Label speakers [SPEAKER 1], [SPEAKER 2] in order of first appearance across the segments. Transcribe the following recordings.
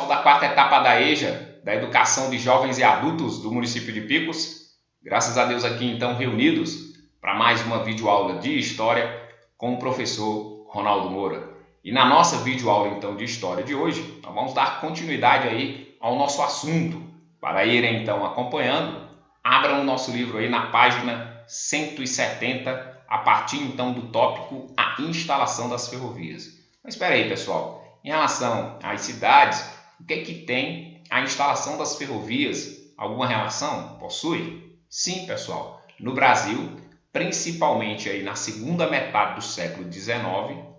[SPEAKER 1] pessoal da quarta etapa da EJA, da Educação de Jovens e Adultos do município de Picos. Graças a Deus aqui então reunidos para mais uma videoaula de História com o professor Ronaldo Moura. E na nossa videoaula então de História de hoje, nós vamos dar continuidade aí ao nosso assunto. Para irem então acompanhando, abram o nosso livro aí na página 170, a partir então do tópico A Instalação das Ferrovias. Mas espera aí, pessoal. Em relação às cidades, o que é que tem a instalação das ferrovias? Alguma relação? Possui? Sim, pessoal. No Brasil, principalmente aí na segunda metade do século XIX,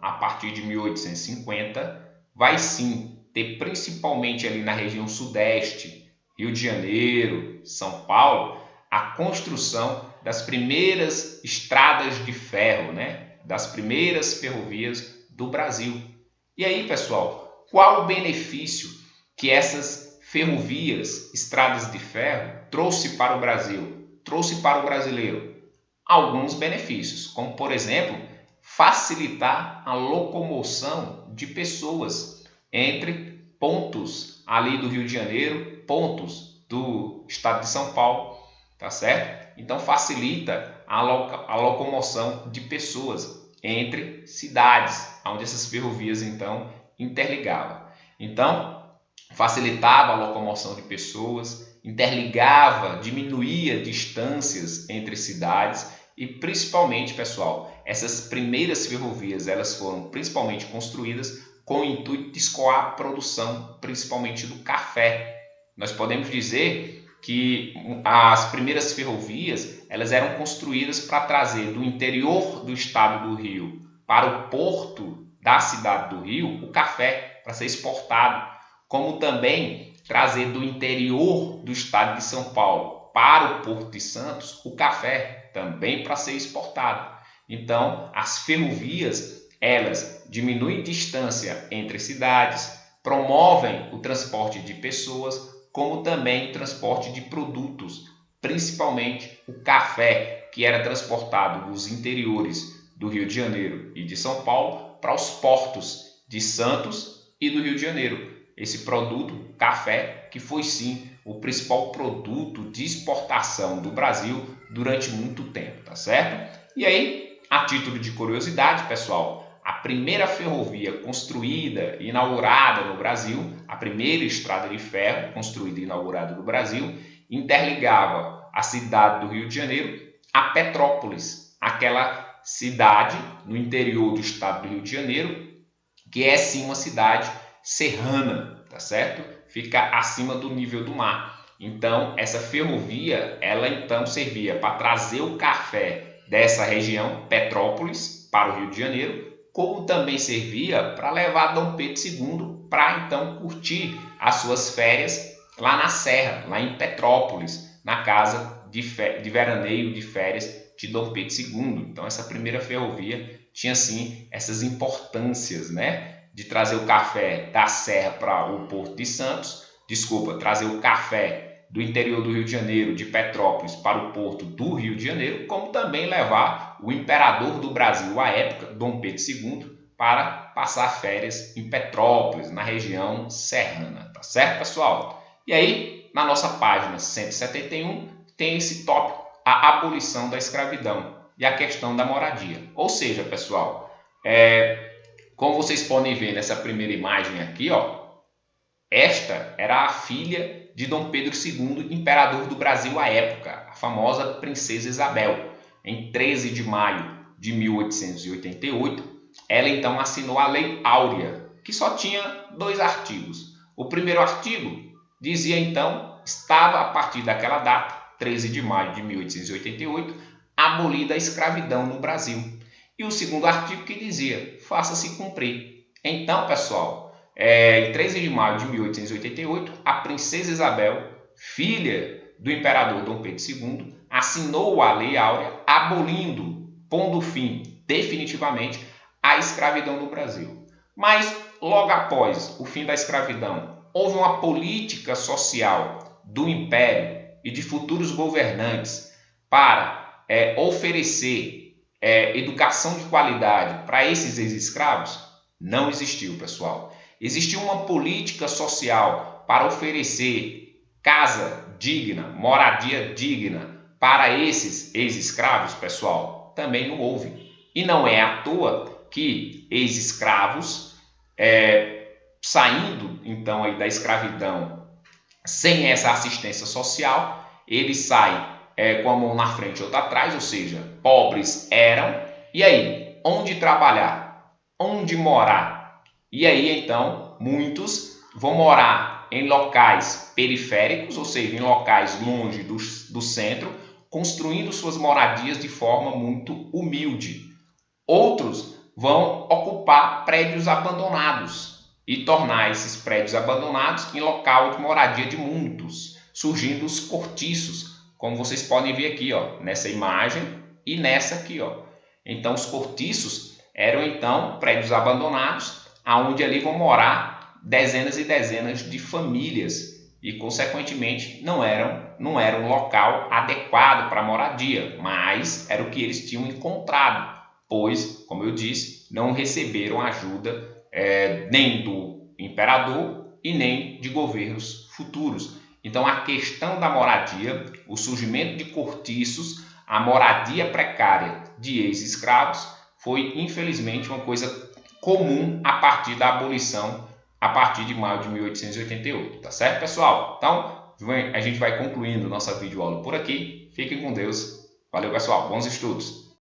[SPEAKER 1] a partir de 1850, vai sim ter principalmente ali na região sudeste, Rio de Janeiro, São Paulo, a construção das primeiras estradas de ferro, das primeiras ferrovias do Brasil. E aí, pessoal, qual o benefício que essas ferrovias, estradas de ferro, trouxe para o Brasil, trouxe para o brasileiro? Alguns benefícios, como, por exemplo, facilitar a locomoção de pessoas entre pontos ali do Rio de Janeiro, pontos do estado de São Paulo, tá certo? Então, facilita a locomoção de pessoas entre cidades, onde essas ferrovias então interligavam. Então, facilitava a locomoção de pessoas, interligava, diminuía distâncias entre cidades e principalmente, pessoal, essas primeiras ferrovias, elas foram principalmente construídas com o intuito de escoar a produção, principalmente do café. Nós podemos dizer que as primeiras ferrovias elas eram construídas para trazer do interior do estado do Rio para o porto da cidade do Rio o café para ser exportado, como também trazer do interior do estado de São Paulo para o Porto de Santos o café também para ser exportado. Então, as ferrovias elas diminuem distância entre cidades, promovem o transporte de pessoas, como também o transporte de produtos, principalmente o café, que era transportado dos interiores do Rio de Janeiro e de São Paulo para os portos de Santos e do Rio de Janeiro. Esse produto, café, que foi sim o principal produto de exportação do Brasil durante muito tempo, tá certo? E aí, a título de curiosidade, pessoal, a primeira ferrovia construída e inaugurada no Brasil, a primeira estrada de ferro construída e inaugurada no Brasil, interligava a cidade do Rio de Janeiro a Petrópolis, aquela cidade no interior do estado do Rio de Janeiro, que é sim uma cidade serrana, tá certo? Fica acima do nível do mar. Então, essa ferrovia, ela então servia para trazer o café dessa região, Petrópolis, para o Rio de Janeiro, como também servia para levar Dom Pedro II para então curtir as suas férias lá na Serra, lá em Petrópolis, na casa de veraneio de férias de Dom Pedro II. Então essa primeira ferrovia tinha sim essas importâncias, de trazer o café da Serra para o Porto de Santos, trazer o café do interior do Rio de Janeiro, de Petrópolis, para o Porto do Rio de Janeiro, como também levar o imperador do Brasil à época, Dom Pedro II, para passar férias em Petrópolis, na região serrana, tá certo, pessoal? E aí, na nossa página 171, tem esse tópico, a abolição da escravidão e a questão da moradia. Ou seja, pessoal, como vocês podem ver nessa primeira imagem aqui, esta era a filha de Dom Pedro II, imperador do Brasil à época, a famosa Princesa Isabel. Em 13 de maio de 1888, ela então assinou a Lei Áurea, que só tinha 2 artigos. O primeiro artigo dizia então, estava a partir daquela data, 13 de maio de 1888, abolida a escravidão no Brasil. E o segundo artigo que dizia, faça-se cumprir. Então, pessoal, em 13 de maio de 1888, a Princesa Isabel, filha do imperador Dom Pedro II, assinou a Lei Áurea, abolindo, pondo fim definitivamente à escravidão no Brasil. Mas, logo após o fim da escravidão, houve uma política social do Império e de futuros governantes para oferecer educação de qualidade para esses ex-escravos? Não existiu, pessoal. Existia uma política social para oferecer casa digna, moradia digna para esses ex-escravos, pessoal? Também não houve. E não é à toa que ex-escravos, saindo então aí da escravidão sem essa assistência social, eles saem com a mão na frente e outra atrás, ou seja, pobres eram. E aí, onde trabalhar? Onde morar? E aí, então, muitos vão morar em locais periféricos, ou seja, em locais longe do centro, construindo suas moradias de forma muito humilde. Outros vão ocupar prédios abandonados e tornar esses prédios abandonados em local de moradia de muitos, surgindo os cortiços, como vocês podem ver aqui, ó, nessa imagem e nessa aqui, ó. Então, os cortiços eram então prédios abandonados, aonde ali vão morar dezenas e dezenas de famílias e, consequentemente, não era um local adequado para moradia, mas era o que eles tinham encontrado, pois, como eu disse, não receberam ajuda nem do imperador e nem de governos futuros. Então, a questão da moradia, o surgimento de cortiços, a moradia precária de ex-escravos foi, infelizmente, uma coisa comum a partir da abolição, a partir de maio de 1888, tá certo, pessoal? Então, a gente vai concluindo nossa videoaula por aqui. Fiquem com Deus. Valeu, pessoal. Bons estudos.